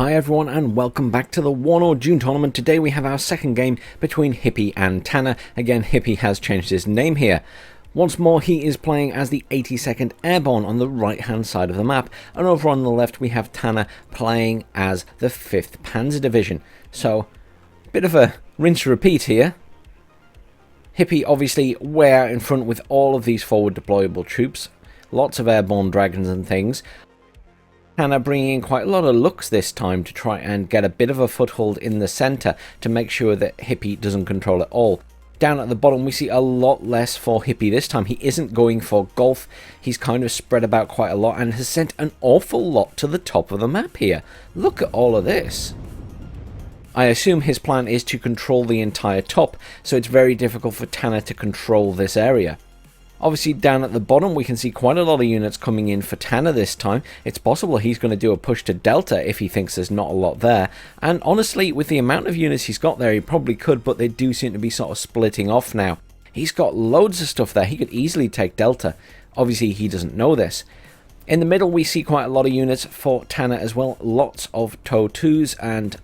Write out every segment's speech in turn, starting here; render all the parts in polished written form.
Hi everyone and welcome back to the WARNO June Tournament. Today we have our second game between Hippie and Tanner. Again, Hippie has changed his name here. Once more he is playing as the 82nd Airborne on the right hand side of the map, and over on the left we have Tanner playing as the 5th Panzer Division. So, bit of a rinse repeat here. Hippie obviously way out in front with all of these forward deployable troops. Lots of airborne dragons and things. Tanner bringing in quite a lot of looks this time to try and get a bit of a foothold in the centre to make sure that Hippie doesn't control it all. Down at the bottom we see a lot less for Hippie this time. He isn't going for golf. He's kind of spread about quite a lot and has sent an awful lot to the top of the map here. Look at all of this. I assume his plan is to control the entire top, so it's very difficult for Tanner to control this area. Obviously down at the bottom we can see quite a lot of units coming in for Tanner this time. It's possible he's going to do a push to Delta if he thinks there's not a lot there. And honestly, with the amount of units he's got there, he probably could, but they do seem to be sort of splitting off now. He's got loads of stuff there. He could easily take Delta. Obviously he doesn't know this. In the middle we see quite a lot of units for Tanner as well. Lots of TOW 2s and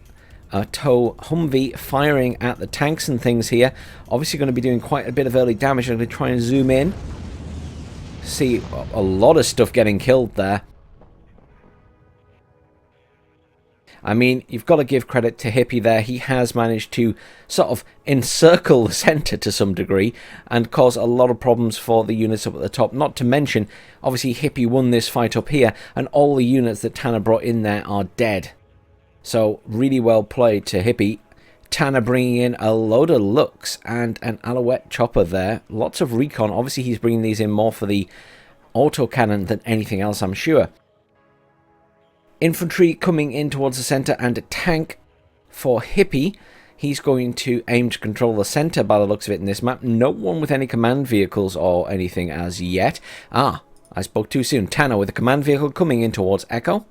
a TOW Humvee firing at the tanks and things here. Obviously going to be doing quite a bit of early damage. I'm going to try and zoom in. See a lot of stuff getting killed there. I mean, you've got to give credit to Hippie there. He has managed to sort of encircle the centre to some degree and cause a lot of problems for the units up at the top. Not to mention, obviously Hippie won this fight up here and all the units that Tanner brought in there are dead. So, really well played to Hippie. Tanner bringing in a load of looks and an Alouette chopper there. Lots of recon. Obviously, he's bringing these in more for the autocannon than anything else, I'm sure. Infantry coming in towards the centre and a tank for Hippie. He's going to aim to control the centre by the looks of it in this map. No one with any command vehicles or anything as yet. Ah, I spoke too soon. Tanner with a command vehicle coming in towards Echo.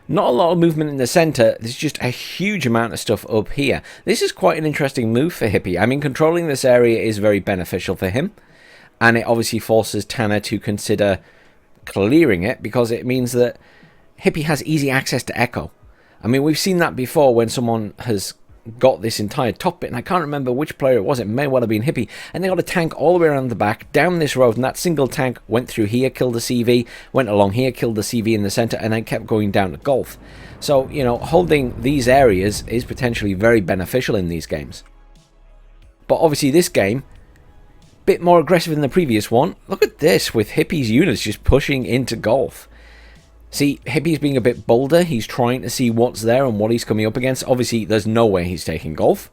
Not a lot of movement in the centre, there's just a huge amount of stuff up here. This is quite an interesting move for Hippie. I mean, controlling this area is very beneficial for him. And it obviously forces Tanner to consider clearing it, because it means that Hippie has easy access to Echo. I mean, we've seen that before when someone has got this entire top bit, and I can't remember which player it was. It may well have been Hippie, and they got a tank all the way around the back down this road, and that single tank went through here, killed the CV, went along here, killed the CV in the center, and then kept going down to golf. So, you know, holding these areas is potentially very beneficial in these games. But obviously this game, bit more aggressive than the previous one. Look at this, with Hippie's units just pushing into golf. See, Hippie's being a bit bolder. He's trying to see what's there and what he's coming up against. Obviously, there's no way he's taking golf.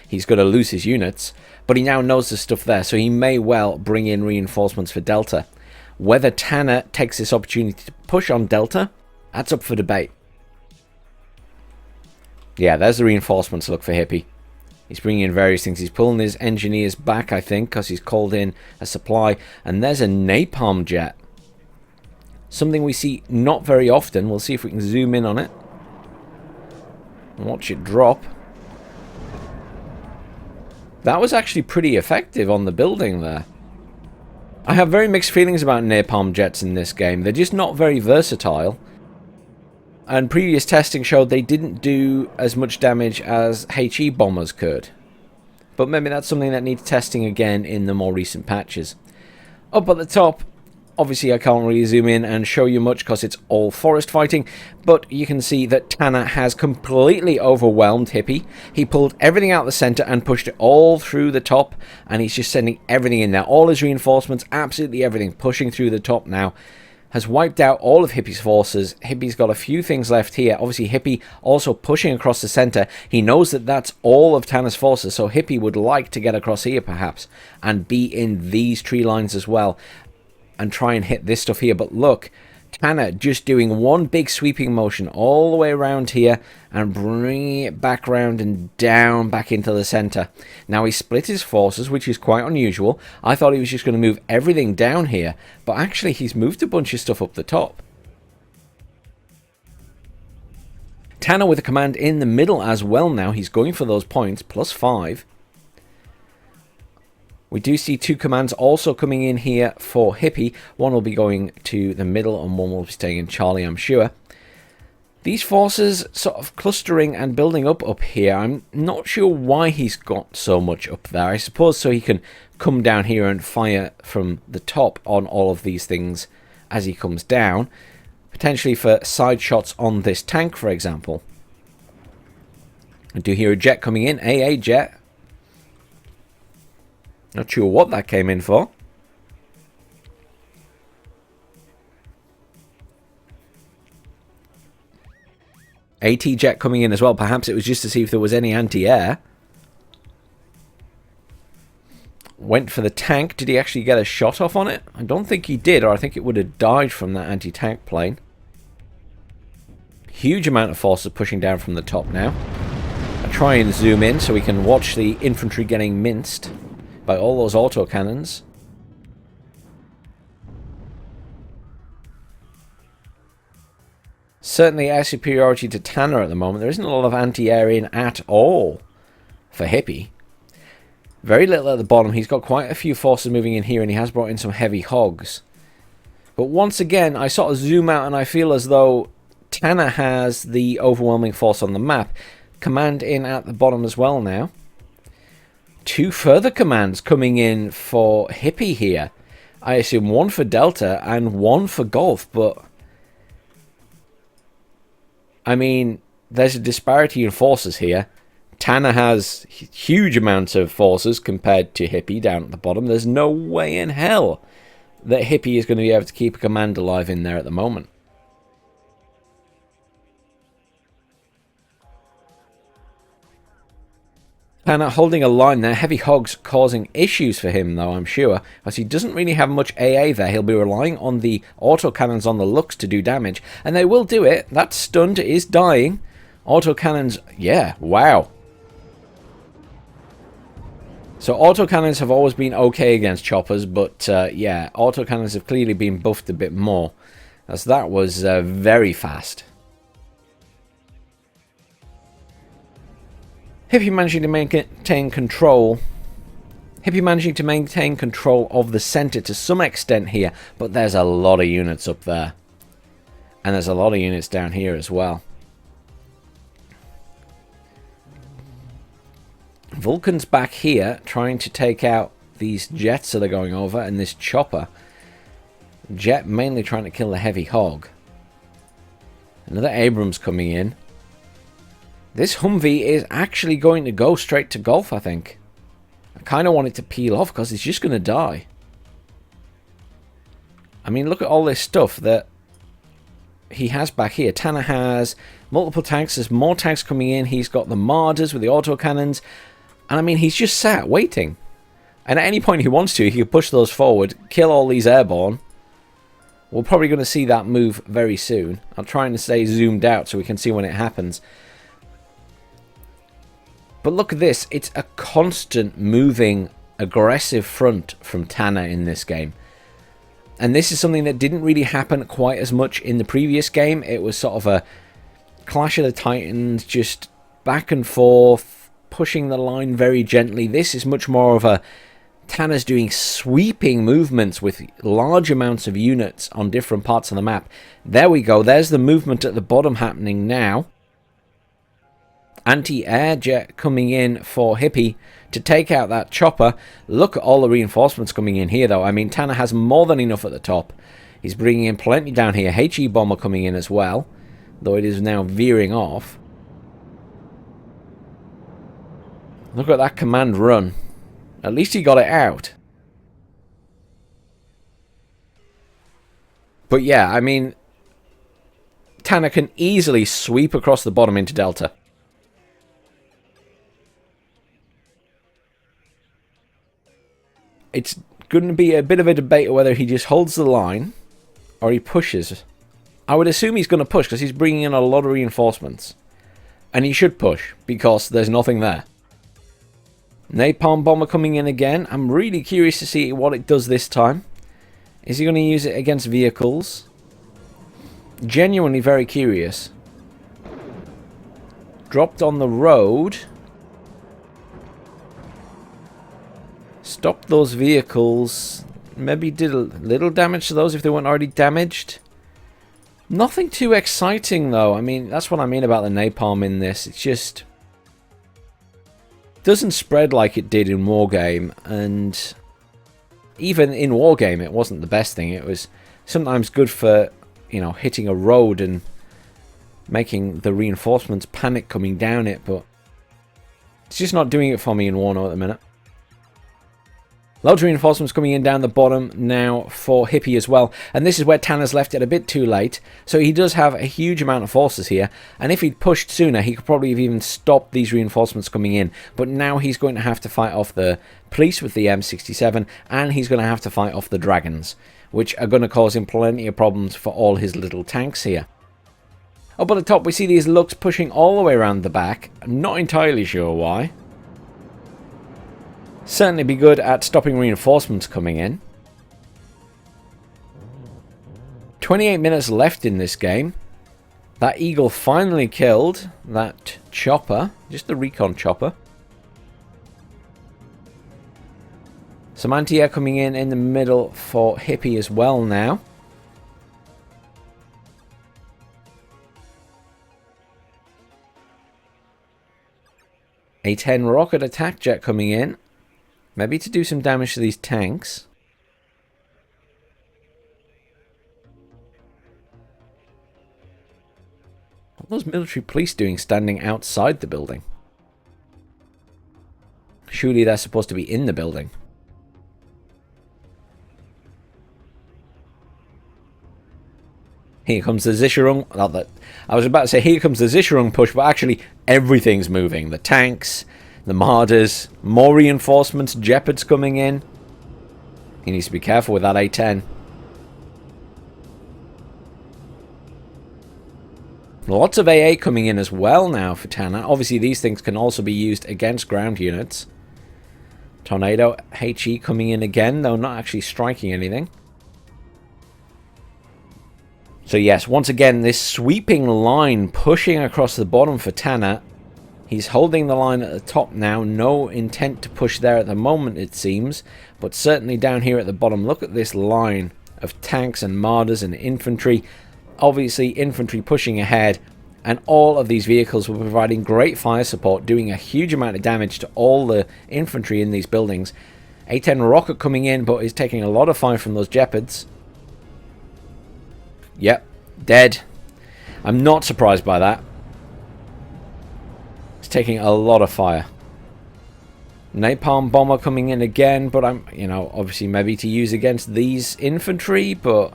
He's going to lose his units. But he now knows there's stuff there, so he may well bring in reinforcements for Delta. Whether Tanner takes this opportunity to push on Delta, that's up for debate. Yeah, there's the reinforcements look for Hippie. He's bringing in various things. He's pulling his engineers back, I think, because he's called in a supply. And there's a napalm jet. Something we see not very often. We'll see if we can zoom in on it and watch it drop. That was actually pretty effective on the building there. I have very mixed feelings about napalm jets in this game. They're just not very versatile. And previous testing showed they didn't do as much damage as HE bombers could. But maybe that's something that needs testing again in the more recent patches. Up at the top, obviously I can't really zoom in and show you much because it's all forest fighting, but you can see that Tanner has completely overwhelmed Hippie. He pulled everything out of the centre and pushed it all through the top, and he's just sending everything in there. All his reinforcements, absolutely everything, pushing through the top now. Has wiped out all of Hippie's forces. Hippie's got a few things left here. Obviously Hippie also pushing across the centre. He knows that that's all of Tanner's forces, so Hippie would like to get across here perhaps and be in these tree lines as well and try and hit this stuff here. But look, Tanner just doing one big sweeping motion all the way around here and bringing it back around and down back into the centre. Now he split his forces, which is quite unusual. I thought he was just going to move everything down here, but actually he's moved a bunch of stuff up the top. Tanner with a command in the middle as well now. He's going for those points, +5. We do see two commands also coming in here for Hippie. One will be going to the middle and one will be staying in Charlie, I'm sure. These forces sort of clustering and building up here. I'm not sure why he's got so much up there. I suppose so he can come down here and fire from the top on all of these things as he comes down. Potentially for side shots on this tank, for example. I do hear a jet coming in. AA jet. Not sure what that came in for. AT jet coming in as well. Perhaps it was just to see if there was any anti-air. Went for the tank. Did he actually get a shot off on it? I don't think he did, or I think it would have died from that anti-tank plane. Huge amount of forces pushing down from the top now. I try and zoom in so we can watch the infantry getting minced by all those autocannons. Certainly air superiority to Tanner at the moment. There isn't a lot of anti-air in at all for Hippie. Very little at the bottom. He's got quite a few forces moving in here and he has brought in some heavy hogs. But once again, I sort of zoom out and I feel as though Tanner has the overwhelming force on the map. Command in at the bottom as well now. Two further commands coming in for Hippie here. I assume one for Delta and one for Golf, but I mean, there's a disparity in forces here. Tanner has huge amounts of forces compared to Hippie down at the bottom. There's no way in hell that Hippie is going to be able to keep a command alive in there at the moment. Tanner holding a line there. Heavy hogs causing issues for him, though, I'm sure, as he doesn't really have much AA there. He'll be relying on the autocannons on the looks to do damage, and they will do it. That stunned is dying. Autocannons, yeah, wow. So autocannons have always been okay against choppers, but yeah, autocannons have clearly been buffed a bit more, as that was very fast. Hippie managing to maintain control. Hippie managing to maintain control of the centre to some extent here, but there's a lot of units up there. And there's a lot of units down here as well. Vulcan's back here trying to take out these jets that are going over and this chopper. Jet mainly trying to kill the heavy hog. Another Abrams coming in. This Humvee is actually going to go straight to Golf, I think. I kind of want it to peel off because it's just going to die. I mean, look at all this stuff that he has back here. Tanner has multiple tanks. There's more tanks coming in. He's got the Marders with the autocannons. And I mean, he's just sat waiting. And at any point he wants to, he can push those forward, kill all these airborne. We're probably going to see that move very soon. I'm trying to stay zoomed out so we can see when it happens. But look at this. It's a constant moving, aggressive front from Tanner in this game. And this is something that didn't really happen quite as much in the previous game. It was sort of a Clash of the Titans, just back and forth, pushing the line very gently. This is much more of a Tanner's doing sweeping movements with large amounts of units on different parts of the map. There we go. There's the movement at the bottom happening now. Anti-air jet coming in for Hippie to take out that chopper. Look at all the reinforcements coming in here, though. I mean, Tanner has more than enough at the top. He's bringing in plenty down here. HE bomber coming in as well, though it is now veering off. Look at that command run. At least he got it out. But yeah, I mean, Tanner can easily sweep across the bottom into Delta. It's going to be a bit of a debate whether he just holds the line or he pushes. I would assume he's going to push because he's bringing in a lot of reinforcements. And he should push because there's nothing there. Napalm bomber coming in again. I'm really curious to see what it does this time. Is he going to use it against vehicles? Genuinely very curious. Dropped on the road. stopped those vehicles. Maybe did a little damage to those if they weren't already damaged. Nothing too exciting, though. I mean, that's what I mean about the napalm in this. It's just... doesn't spread like it did in Wargame, and even in Wargame it wasn't the best thing. It was sometimes good for, you know, hitting a road and making the reinforcements panic coming down it, but it's just not doing it for me in Warno at the minute. Loads of reinforcements coming in down the bottom now for Hippie as well. And this is where Tanner's left it a bit too late. So he does have a huge amount of forces here. And if he'd pushed sooner, he could probably have even stopped these reinforcements coming in. But now he's going to have to fight off the police with the M67. And he's going to have to fight off the dragons, which are going to cause him plenty of problems for all his little tanks here. Up at the top, we see these looks pushing all the way around the back. I'm not entirely sure why. Certainly be good at stopping reinforcements coming in. 28 minutes left in this game. That eagle finally killed that chopper, just the recon chopper. Some anti-air coming in the middle for Hippie as well now. A 10 rocket attack jet coming in. Maybe to do some damage to these tanks. What are those military police doing standing outside the building? Surely they're supposed to be in the building. Here comes the Zisharung. I was about to say here comes the Zisharung push, but actually everything's moving. The tanks, the Marders, more reinforcements, Jeopards coming in. He needs to be careful with that A10. Lots of AA coming in as well now for Tanner. Obviously these things can also be used against ground units. Tornado HE coming in again, though not actually striking anything. So yes, once again, this sweeping line pushing across the bottom for Tanner. He's holding the line at the top now. No intent to push there at the moment, it seems. But certainly down here at the bottom, look at this line of tanks and Marders and infantry. Obviously, infantry pushing ahead. And all of these vehicles were providing great fire support, doing a huge amount of damage to all the infantry in these buildings. A-10 rocket coming in, but is taking a lot of fire from those Jeopards. Yep, dead. I'm not surprised by that. It's taking a lot of fire. Napalm bomber coming in again, but I'm, you know, obviously maybe to use against these infantry, but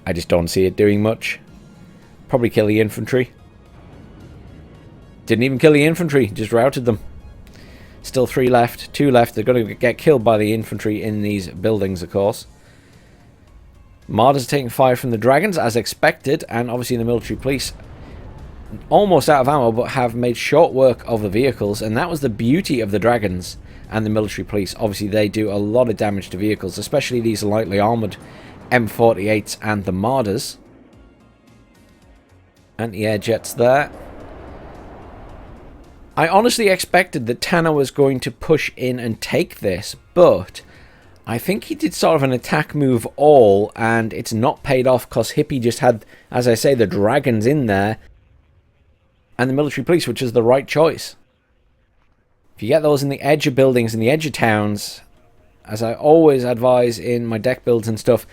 I just don't see it doing much. Probably kill the infantry. Didn't even kill the infantry, just routed them. Still 3 left, 2 left. They're going to get killed by the infantry in these buildings, of course. Marders are taking fire from the dragons, as expected, and obviously the military police almost out of ammo, but have made short work of the vehicles, and that was the beauty of the dragons and the military police. Obviously, they do a lot of damage to vehicles, especially these lightly armoured M48s and the Marders. Anti-air jets there. I honestly expected that Tanner was going to push in and take this, but I think he did sort of an attack move all, and it's not paid off because Hippie just had, as I say, the dragons in there and the military police, which is the right choice. If you get those in the edge of buildings, in the edge of towns, as I always advise in my deck builds and stuff,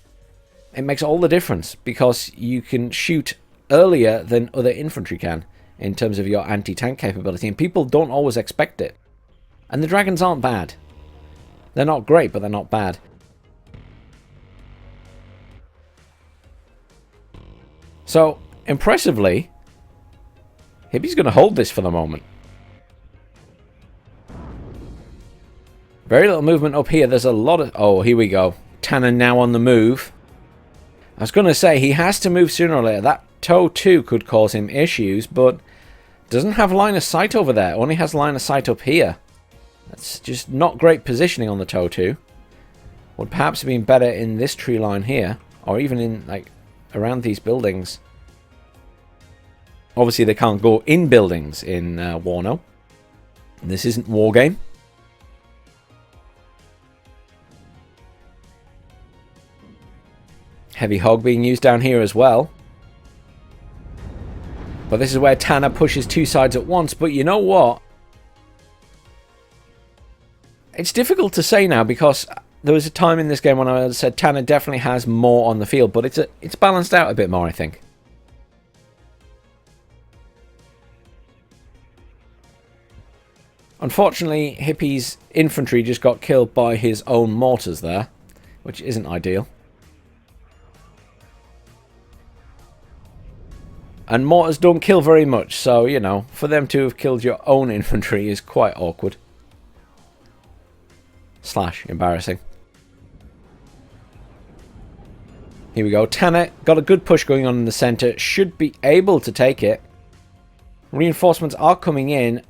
it makes all the difference because you can shoot earlier than other infantry can in terms of your anti-tank capability, and people don't always expect it. And the dragons aren't bad. They're not great, but they're not bad. So, impressively, Hippie's going to hold this for the moment. Very little movement up here. There's a lot of... Oh, here we go. Tanner now on the move. I was going to say, he has to move sooner or later. That tow 2 could cause him issues, but doesn't have line of sight over there. Only has line of sight up here. That's just not great positioning on the tow 2. Would perhaps have been better in this tree line here, or even in, like, around these buildings. Obviously, they can't go in buildings in Warno. This isn't Wargame. Heavy hog being used down here as well. But this is where Tanner pushes two sides at once. But you know what? It's difficult to say now because there was a time in this game when I said Tanner definitely has more on the field. But it's balanced out a bit more, I think. Unfortunately, Hippie's infantry just got killed by his own mortars there, which isn't ideal. And mortars don't kill very much, so, you know, for them to have killed your own infantry is quite awkward. Slash embarrassing. Here we go. Tanner got a good push going on in the centre. Should be able to take it. Reinforcements are coming in.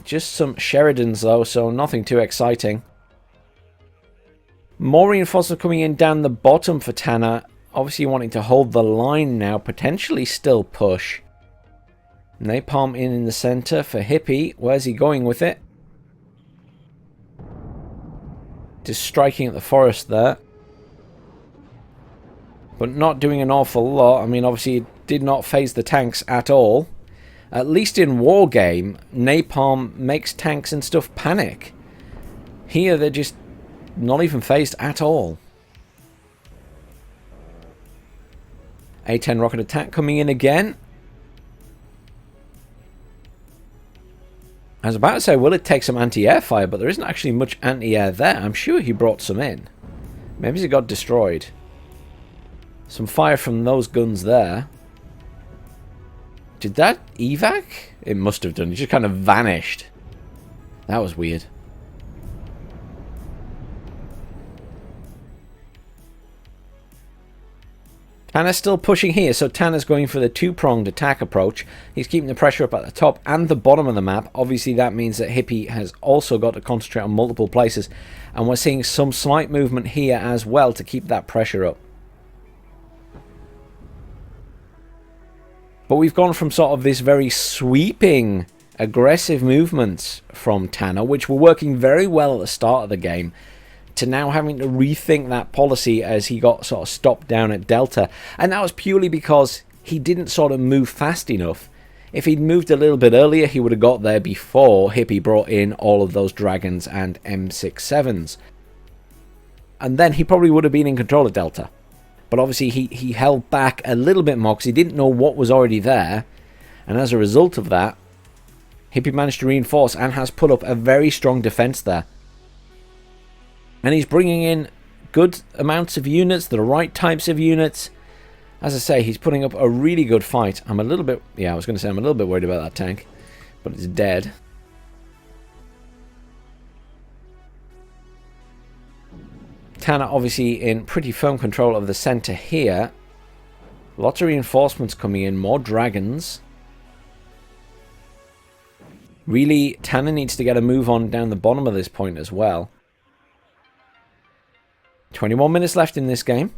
Just some Sheridans, though, so nothing too exciting. More reinforcements coming in down the bottom for Tanner. Obviously wanting to hold the line now. Potentially still push. Napalm in the centre for Hippie. Where's he going with it? Just striking at the forest there. But not doing an awful lot. I mean, obviously it did not phase the tanks at all. At least in Wargame, napalm makes tanks and stuff panic. Here they're just not even phased at all. A-10 rocket attack coming in again. I was about to say, will it take some anti-air fire? But there isn't actually much anti-air there. I'm sure he brought some in. Maybe he got destroyed. Some fire from those guns there. Did that evac? It must have done. It just kind of vanished. That was weird. Tanner's still pushing here, so Tanner's going for the two-pronged attack approach. He's keeping the pressure up at the top and the bottom of the map. Obviously, that means that Hippie has also got to concentrate on multiple places. And we're seeing some slight movement here as well to keep that pressure up. But we've gone from sort of this very sweeping, aggressive movements from Tanner, which were working very well at the start of the game, to now having to rethink that policy as he got sort of stopped down at Delta. And that was purely because he didn't sort of move fast enough. If he'd moved a little bit earlier, he would have got there before Hippie brought in all of those Dragons and M67s. And then he probably would have been in control of Delta. But obviously he held back a little bit more because he didn't know what was already there. And as a result of that, Hippie managed to reinforce and has put up a very strong defense there. And he's bringing in good amounts of units, the right types of units. As I say, he's putting up a really good fight. I'm a little bit... Yeah, I was going to say I'm a little bit worried about that tank. But it's dead. Tanner obviously in pretty firm control of the centre here. Lots of reinforcements coming in. More dragons. Really, Tanner needs to get a move on down the bottom of this point as well. 21 minutes left in this game.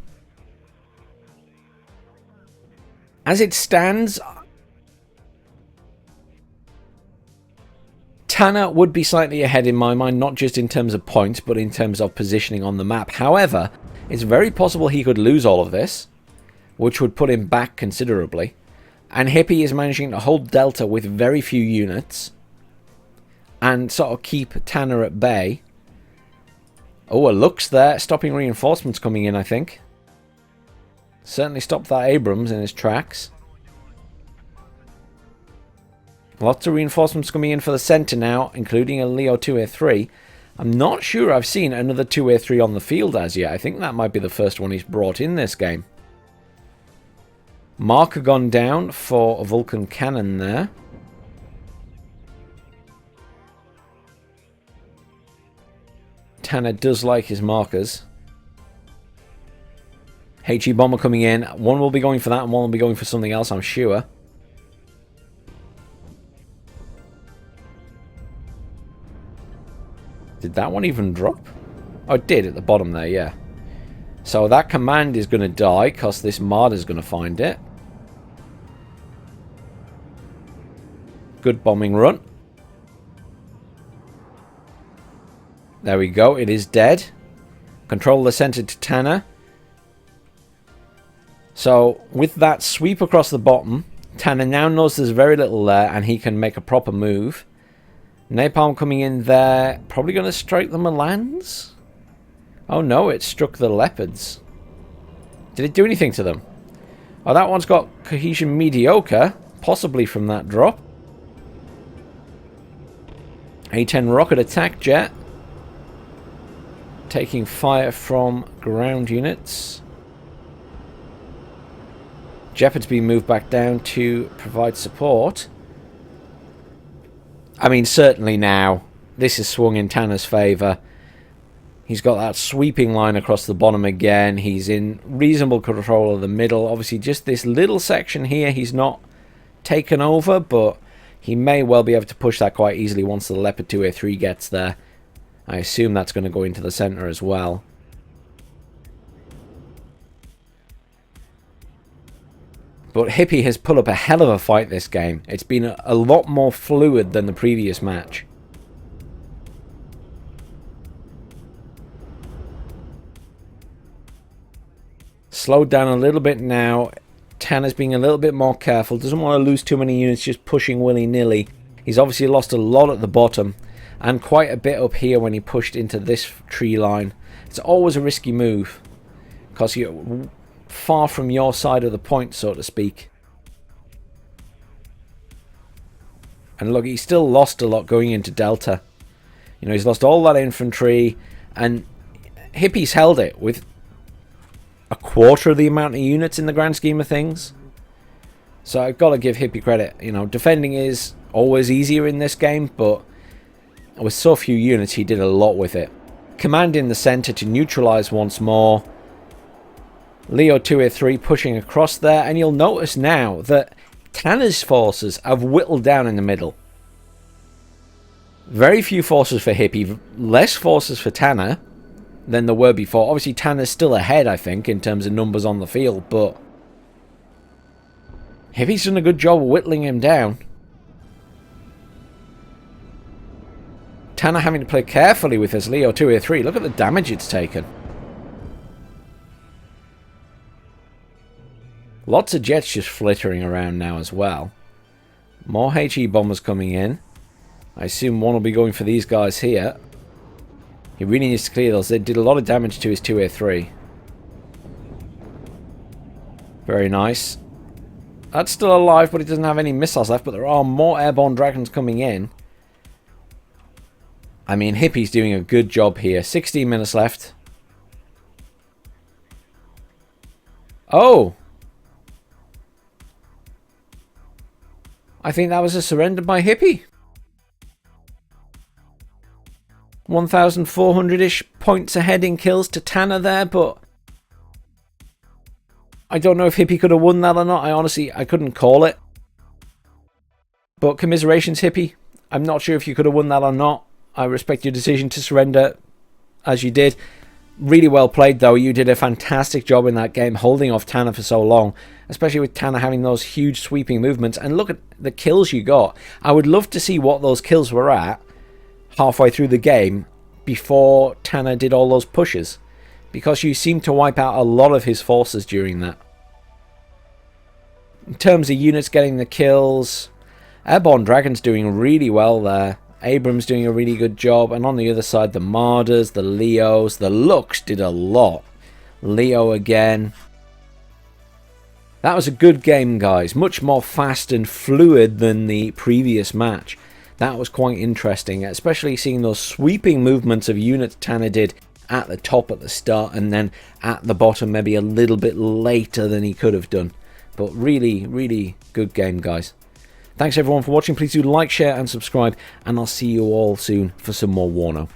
As it stands, Tanner would be slightly ahead in my mind, not just in terms of points, but in terms of positioning on the map. However, it's very possible he could lose all of this, which would put him back considerably. And Hippie is managing to hold Delta with very few units and sort of keep Tanner at bay. Oh, a Lux there, stopping reinforcements coming in, I think. Certainly stopped that Abrams in his tracks. Lots of reinforcements coming in for the centre now, including a Leo 2A3. I'm not sure I've seen another 2A3 on the field as yet. I think that might be the first one he's brought in this game. Marker gone down for a Vulcan cannon there. Tanner does like his markers. HE bomber coming in. One will be going for that and one will be going for something else, I'm sure. Did that one even drop? Oh, it did at the bottom there, yeah. So that command is going to die because this Marder's going to find it. Good bombing run. There we go. It is dead. Control the center to Tanner. So with that sweep across the bottom, Tanner now knows there's very little there and he can make a proper move. Napalm coming in there, probably going to strike the Milans? Oh no, it struck the Leopards. Did it do anything to them? Oh, that one's got cohesion mediocre, possibly from that drop. A-10 rocket attack jet. Taking fire from ground units. Jeopard's been moved back down to provide support. I mean, certainly now, this is swung in Tanner's favour. He's got that sweeping line across the bottom again. He's in reasonable control of the middle. Obviously, just this little section here, he's not taken over, but he may well be able to push that quite easily once the Leopard 2A3 gets there. I assume that's going to go into the centre as well. But Hippie has put up a hell of a fight this game. It's been a lot more fluid than the previous match. Slowed down a little bit now. Tanner's being a little bit more careful. Doesn't want to lose too many units just pushing willy-nilly. He's obviously lost a lot at the bottom. And quite a bit up here when he pushed into this tree line. It's always a risky move. Because you're far from your side of the point, so to speak. And look, he's still lost a lot going into Delta. You know, he's lost all that infantry. And Hippie's held it with a quarter of the amount of units in the grand scheme of things. So I've got to give Hippie credit. You know, defending is always easier in this game, but with so few units, he did a lot with it. Command in the center to neutralize once more. Leo 2A3 pushing across there, and you'll notice now that Tanner's forces have whittled down in the middle. Very few forces for Hippie, less forces for Tanner than there were before. Obviously, Tanner's still ahead, I think, in terms of numbers on the field, but Hippie's done a good job of whittling him down. Tanner having to play carefully with his Leo 2A3. Look at the damage it's taken. Lots of jets just flittering around now as well. More HE bombers coming in. I assume one will be going for these guys here. He really needs to clear those. They did a lot of damage to his 2A3. Very nice. That's still alive, but it doesn't have any missiles left. But there are more airborne dragons coming in. I mean, Hippie's doing a good job here. 16 minutes left. Oh! I think that was a surrender by Hippie. 1,400-ish points ahead in kills to Tanner there, but I don't know if Hippie could have won that or not. I couldn't call it. But commiserations, Hippie. I'm not sure if you could have won that or not. I respect your decision to surrender as you did. Really well played, though. You did a fantastic job in that game, holding off Tanner for so long, especially with Tanner having those huge sweeping movements. And look at the kills you got. I would love to see what those kills were at halfway through the game before Tanner did all those pushes, because you seemed to wipe out a lot of his forces during that. In terms of units getting the kills, Airborne Dragon's doing really well there. Abrams doing a really good job, and on the other side the Marders, the Leos, the Lux did a lot. Leo again. That was a good game, guys. Much more fast and fluid than the previous match. That was quite interesting, especially seeing those sweeping movements of units Tanner did at the top at the start and then at the bottom maybe a little bit later than he could have done. But really, really good game, guys. Thanks everyone for watching. Please do like, share and subscribe, and I'll see you all soon for some more Warno.